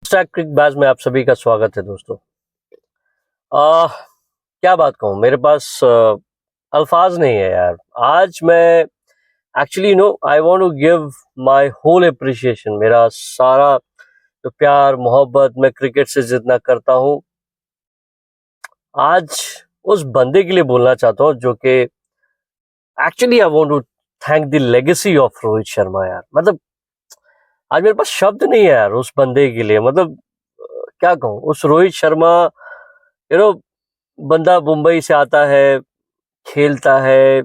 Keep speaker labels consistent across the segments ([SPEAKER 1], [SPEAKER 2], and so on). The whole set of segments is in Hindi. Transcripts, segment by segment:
[SPEAKER 1] स्टैक क्रिक बैच में आप सभी का स्वागत है दोस्तों। क्या बात कहूँ, मेरे पास अल्फाज नहीं है यार। आज मैं actually I want to give my whole appreciation, मेरा सारा जो प्यार मोहब्बत मैं क्रिकेट से जितना करता हूँ, आज उस बंदे के लिए बोलना चाहता हूँ जो कि actually I want to thank the legacy of Rohit Sharma यार। मतलब आज मेरे पास शब्द नहीं है यार उस बंदे के लिए। मतलब क्या कहूँ, उस रोहित शर्मा यू नो बंदा मुंबई से आता है, खेलता है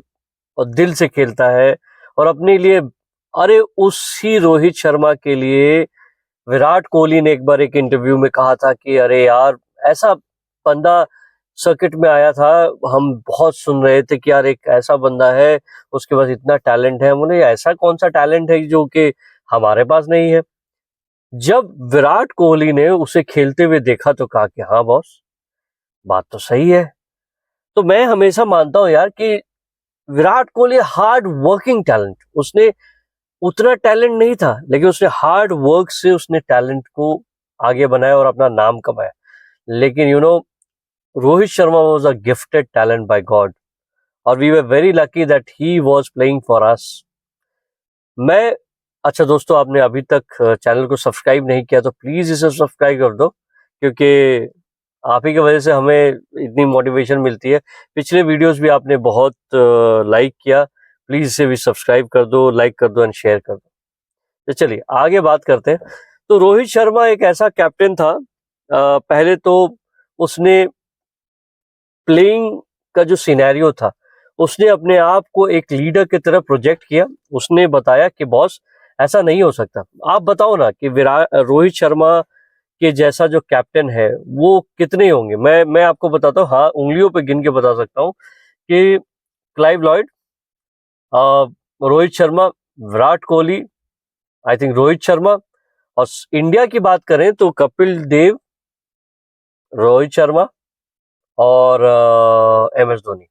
[SPEAKER 1] और दिल से खेलता है और अपने लिए, अरे उसी रोहित शर्मा के लिए विराट कोहली ने एक बार एक इंटरव्यू में कहा था कि अरे यार ऐसा बंदा सर्किट में आया था, हम बहुत सुन रहे थे कि यार एक ऐसा बंदा है, उसके पास इतना टैलेंट है। बोले ऐसा कौन सा टैलेंट है जो कि हमारे पास नहीं है। जब विराट कोहली ने उसे खेलते हुए देखा तो कहा कि हाँ बॉस, बात तो सही है। तो मैं हमेशा मानता हूं यार कि Virat Kohli hard working talent, उसने उतना टैलेंट नहीं था लेकिन उसने हार्ड वर्क से उसने टैलेंट को आगे बनाया और अपना नाम कमाया। लेकिन Rohit Sharma was a gifted talent by god और we were very lucky that he was playing for us. मैं अच्छा दोस्तों, आपने अभी तक चैनल को सब्सक्राइब नहीं किया तो प्लीज इसे सब्सक्राइब कर दो, क्योंकि आप ही की वजह से हमें इतनी मोटिवेशन मिलती है। पिछले वीडियोस भी आपने बहुत लाइक किया, प्लीज इसे भी सब्सक्राइब कर दो, लाइक कर दो एंड शेयर कर दो। तो चलिए आगे बात करते हैं। तो रोहित शर्मा एक ऐसा कैप्टन था, पहले तो उसने प्लेइंग का जो सिनेरियो था, उसने अपने आप को एक लीडर की तरह प्रोजेक्ट किया। उसने बताया कि बॉस ऐसा नहीं हो सकता, आप बताओ ना कि रोहित शर्मा के जैसा जो कैप्टन है वो कितने होंगे। मैं आपको बताता हूँ, हाँ उंगलियों पे गिन के बता सकता हूँ कि Clive Lloyd, Rohit Sharma, Virat Kohli, I think Rohit Sharma, और इंडिया की बात करें तो कपिल देव, रोहित शर्मा और MS धोनी।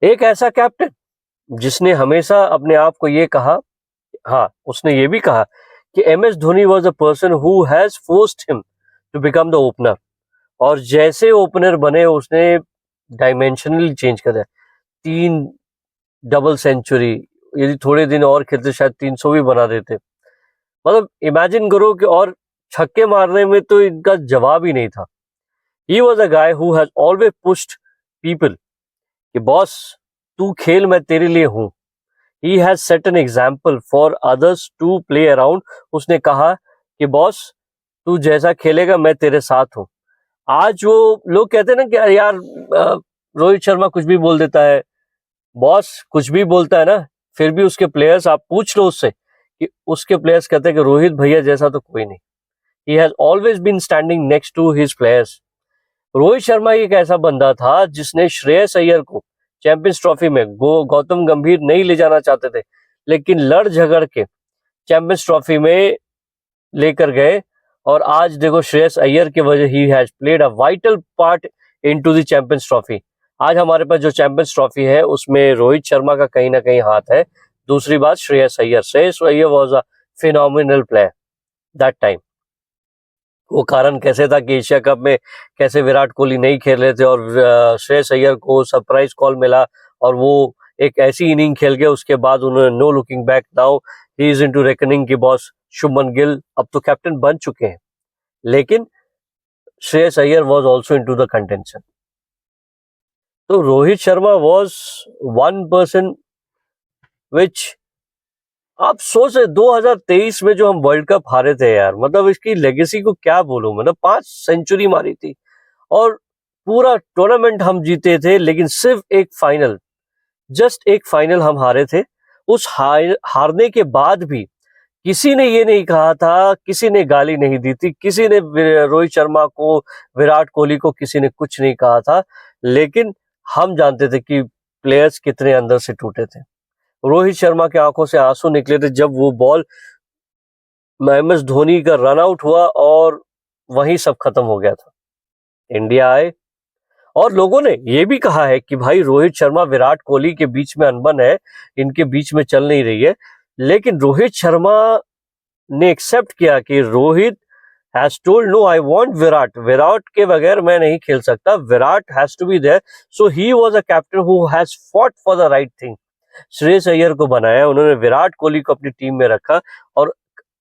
[SPEAKER 1] एक ऐसा कैप्टन जिसने हमेशा अपने आप को ये कहा, हाँ उसने ये भी कहा कि MS Dhoni was a person who has forced him to become the opener, और जैसे ओपनर बने उसने डायमेंशनली चेंज कर दिया। 3 डबल सेंचुरी, यदि थोड़े दिन और खेलते शायद 300 भी बना देते। मतलब इमेजिन करो कि, और छक्के मारने में तो इनका जवाब ही नहीं था। He was a guy who has always pushed people कि बॉस तू खेल, मैं तेरे लिए हूं। He has set an example for others to play around. उसने कहा कि बॉस तू जैसा खेलेगा मैं तेरे साथ हूं। आज वो लोग कहते हैं ना कि यार रोहित शर्मा कुछ भी बोल देता है, बॉस कुछ भी बोलता है ना, फिर भी उसके प्लेयर्स, आप पूछ लो उससे कि उसके प्लेयर्स कहते हैं कि रोहित भैया जैसा तो कोई नहीं। He has always been standing next to his players. Rohit Sharma एक ऐसा बंदा था जिसने श्रेयस अय्यर को चैंपियंस ट्रॉफी में गौतम गंभीर नहीं ले जाना चाहते थे, लेकिन लड़ झगड़ के चैंपियंस ट्रॉफी में लेकर गए। और आज देखो श्रेयस अय्यर की वजह, he has played a vital part into the champions trophy. आज हमारे पास जो चैंपियंस ट्रॉफी है उसमें रोहित शर्मा का कहीं ना कहीं हाथ है। दूसरी बात Shreyas Iyer was a phenomenal player that time. वो कारण कैसे था कि एशिया कप में कैसे विराट कोहली नहीं खेल रहे थे और श्रेयस अय्यर को सरप्राइज कॉल मिला और वो एक ऐसी इनिंग खेल गए, उसके बाद उन्होंने no looking back, now he is into reckoning की बॉस शुभमन गिल अब तो कैप्टन बन चुके हैं। लेकिन Shreyas Iyer was also into the contention. तो Rohit Sharma was one person which, आप सोच रहे 2023 में जो हम वर्ल्ड कप हारे थे यार, मतलब इसकी लेगेसी को क्या बोलूं। मतलब 5 सेंचुरी मारी थी और पूरा टूर्नामेंट हम जीते थे, लेकिन सिर्फ एक फाइनल, जस्ट एक फाइनल हम हारे थे। उस हारने के बाद भी किसी ने ये नहीं कहा था, किसी ने गाली नहीं दी थी, किसी ने रोहित शर्मा को, विराट कोहली को किसी ने कुछ नहीं कहा था। लेकिन हम जानते थे कि प्लेयर्स कितने अंदर से टूटे थे। रोहित शर्मा के आंखों से आंसू निकले थे जब वो बॉल MS धोनी का रन आउट हुआ और वहीं सब खत्म हो गया था। इंडिया आए और लोगों ने ये भी कहा है कि भाई रोहित शर्मा विराट कोहली के बीच में अनबन है, इनके बीच में चल नहीं रही है। लेकिन रोहित शर्मा ने एक्सेप्ट किया कि Rohit has told no, I want Virat के बगैर मैं नहीं खेल सकता, Virat has to be there. So he was a captain who has fought for the right thing. Shreyas Iyer को बनाया उन्होंने, विराट कोहली को अपनी टीम में रखा और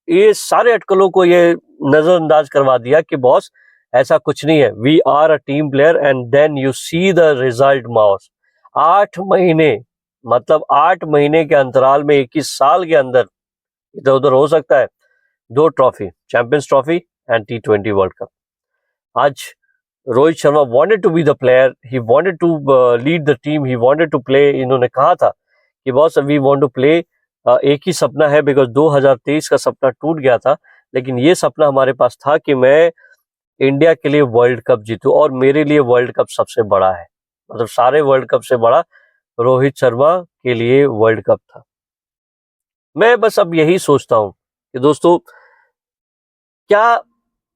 [SPEAKER 1] ये सारे अटकलों को ये नजरअंदाज करवा दिया कि बॉस ऐसा कुछ नहीं है, we are a team player and then you see the result boss. 8 महीने, मतलब 8 महीने के अंतराल में 21 साल के अंदर इधर उधर हो सकता है, 2 trophy, champions trophy and T20 world cup. आज Rohit Sharma wanted to be the player, he wanted to lead the team, he wanted to play. इन्होंने कहा था कि boss we want to play, एक ही सपना है, बिकॉज 2023 का सपना टूट गया था, लेकिन ये सपना हमारे पास था कि मैं इंडिया के लिए वर्ल्ड कप जीतूं, और मेरे लिए वर्ल्ड कप सबसे बड़ा है, मतलब सारे वर्ल्ड कप से बड़ा रोहित शर्मा के लिए वर्ल्ड कप था। मैं बस अब यही सोचता हूं कि दोस्तों, क्या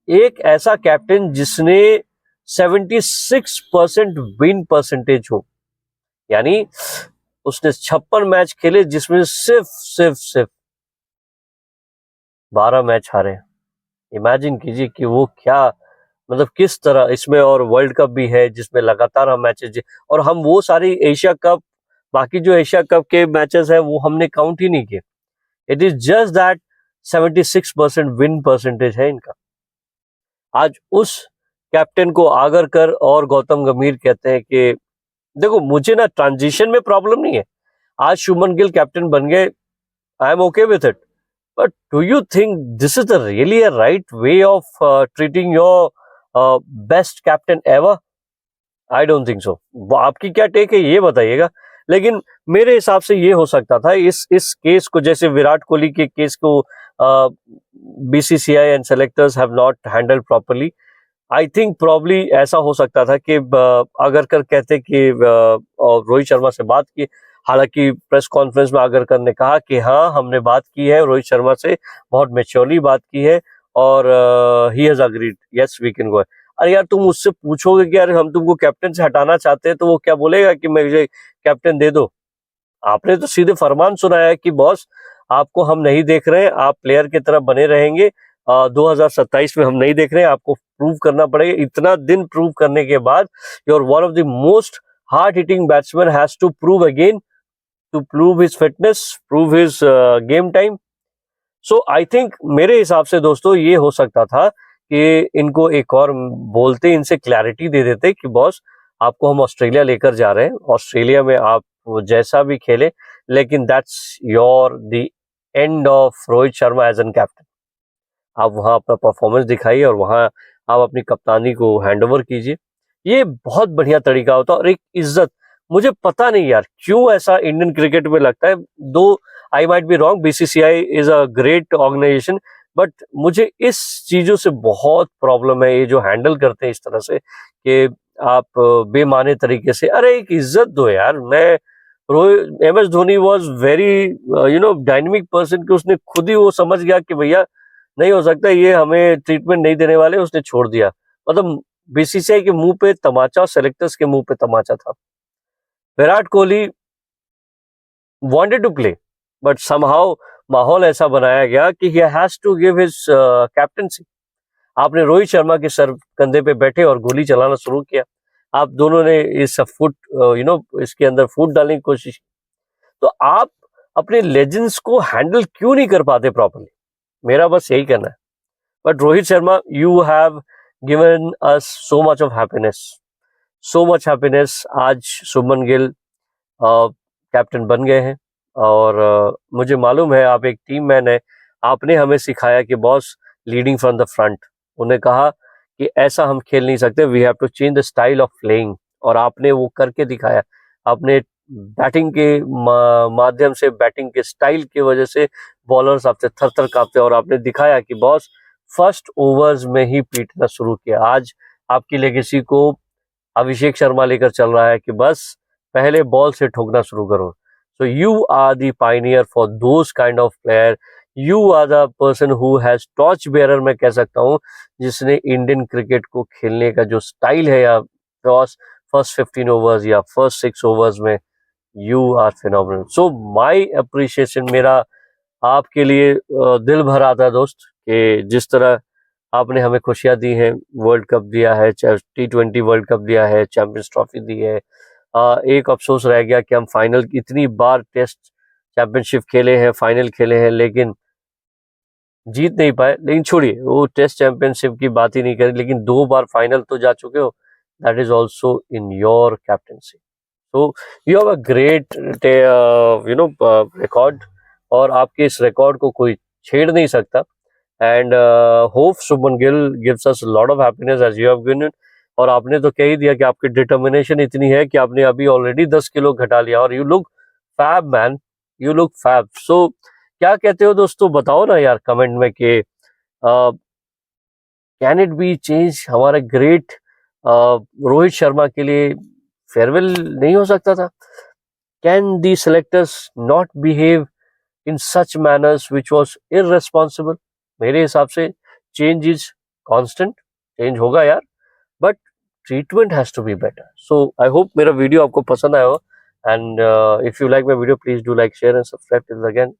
[SPEAKER 1] एक ऐसा कैप्टन जिसने 76% विन परसेंटेज हो, यानी उसने 56 मैच खेले जिसमें सिर्फ 12 मैच हारे। इमेजिन कीजिए कि वो क्या, मतलब किस तरह इसमें, और वर्ल्ड कप भी है जिसमें लगातार हम मैचेस, और हम वो सारी एशिया कप, बाकी जो एशिया कप के मैचेस है वो हमने काउंट ही नहीं किए। It is just that 76% win percentage है इनका। आज उस कैप्टन को आगरकर और गौतम गंभीर कहते हैं कि देखो, मुझे ना ट्रांजिशन में प्रॉब्लम नहीं है, आज शुभमन गिल कैप्टन बन गए, I am okay with it, but do you think this is the really a right way of treating your best captain ever? I don't think so. आपकी क्या टेक है ये बताइएगा। लेकिन मेरे हिसाब से ये हो सकता था, इस केस को, जैसे विराट कोहली के केस को BCCI and selectors have not handle properly, I think probably ऐसा हो सकता था कि आगरकर कहते कि रोहित शर्मा से बात की, हालांकि प्रेस कॉन्फ्रेंस में आगरकर ने कहा कि हाँ हमने बात की है रोहित शर्मा से, बहुत मैच्योरली बात की है, और he has agreed, yes we can go. अरे यार, तुम उससे पूछोगे कि यार हम तुमको कैप्टन से हटाना चाहते हैं, तो वो क्या बोलेगा कि मुझे कैप्टन दे दो? आपने तो सीधे फरमान सुनाया है कि बॉस आपको हम नहीं देख रहे हैं, आप प्लेयर की तरफ बने रहेंगे, 2027 में हम नहीं देख रहे हैं, आपको प्रूव करना पड़ेगा। इतना दिन प्रूव करने के बाद you are one of the most hard hitting batsman, has to prove again, to prove his fitness, prove his game time. So I think मेरे हिसाब से दोस्तों ये हो सकता था कि इनको एक और बोलते, इनसे क्लैरिटी दे देते कि बॉस आपको हम ऑस्ट्रेलिया लेकर जा रहे हैं, ऑस्ट्रेलिया में आप जैसा भी खेले, लेकिन that's your the end of Rohit Sharma as an captain. आप वहां अपना परफॉर्मेंस दिखाइए और वहां आप अपनी कप्तानी को हैंडओवर कीजिए। ये बहुत बढ़िया तरीका होता है, और एक इज्जत, मुझे पता नहीं यार क्यों ऐसा इंडियन क्रिकेट में लगता है, though I might be wrong, BCCI is a great organisation, but मुझे इस चीजों से बहुत प्रॉब्लम है, ये जो हैंडल करते हैं इस तरह से कि आप बेमाने तरीके से, अरे एक इज्जत दो यार। मैं Rohit, MS Dhoni was very dynamic person, कि उसने खुद ही वो समझ गया कि भैया नहीं हो सकता, ये हमें ट्रीटमेंट नहीं देने वाले, उसने छोड़ दिया। मतलब बीसीसीआई के मुंह पे तमाचा, सेलेक्टर्स के मुंह पे तमाचा था। Virat Kohli wanted to play, but somehow माहौल ऐसा बनाया गया कि he has to give his captaincy. आपने रोहित शर्मा के सर कंधे पे बैठे और गोली चलाना शुरू किया, आप दोनों ने इस फुट इसके अंदर फुट डालने की कोशिश। तो आप अपने लेजेंड्स को हैंडल क्यों नहीं कर पाते प्रॉपर्ली? मेरा बस यही कहना है। But Rohit Sharma, you have given us so much of happiness, so much happiness. आज शुभमन गिल कैप्टन बन गए हैं, और मुझे मालूम है आप एक टीम मैन है, आपने हमें सिखाया कि boss leading from the front. उन्हें कहा कि ऐसा हम खेल नहीं सकते, we have to change the style of playing, और आपने वो करके दिखाया। आपने बैटिंग के माध्यम से, बैटिंग के स्टाइल की वजह से बॉलर्स आपसे थर थर कांपते, और आपने दिखाया कि बॉस फर्स्ट ओवर्स में ही पीटना शुरू किया। आज आपकी लेगेसी को अभिषेक शर्मा लेकर चल रहा है कि बस पहले बॉल से ठोकना शुरू करो। So you are the pioneer for those kind of player, you are the person who has torch bearer, मैं कह सकता हूँ, जिसने इंडियन क्रिकेट को खेलने का जो स्टाइल है, या फर्स्ट 15 ओवर्स या फर्स्ट 6 ओवर्स में, you are phenomenal. So my appreciation, मेरा आपके लिए दिल भर आता है दोस्त, कि जिस तरह आपने हमें खुशियां दी हैं, वर्ल्ड कप दिया है, T20 वर्ल्ड कप दिया है, चैंपियंस ट्रॉफी दी है। एक अफसोस रह गया कि हम फाइनल इतनी बार टेस्ट चैंपियनशिप खेले हैं, फाइनल खेले हैं, लेकिन जीत नहीं पाए। लेकिन छोड़िए, वो टेस्ट चैंपियनशिप की बात ही नहीं करें, लेकिन 2 बार फाइनल तो जा चुके हो, that is also in your captaincy. तो you have a great record, और आपके इस रिकॉर्ड को कोई छेड़ नहीं सकता। And hope Shubman Gill gives us lot of happiness as you have given. और आपने तो कह ही दिया कि आपकी डिटर्मिनेशन इतनी है कि आपने अभी ऑलरेडी 10 किलो घटा लिया, और you look fab man, you look fab. So क्या कहते हो दोस्तों, बताओ ना यार कमेंट में कि कैन इट बी चेंज। हमारे ग्रेट रोहित शर्मा के लिए फेयरवेल नहीं हो सकता था? Can the selectors not behave in such manners which was irresponsible? मेरे हिसाब से चेंज इज कॉन्स्टेंट, चेंज होगा यार, but treatment has to be better. So I hope मेरा वीडियो आपको पसंद आया हो, and if you like my video please do like, share and subscribe till again.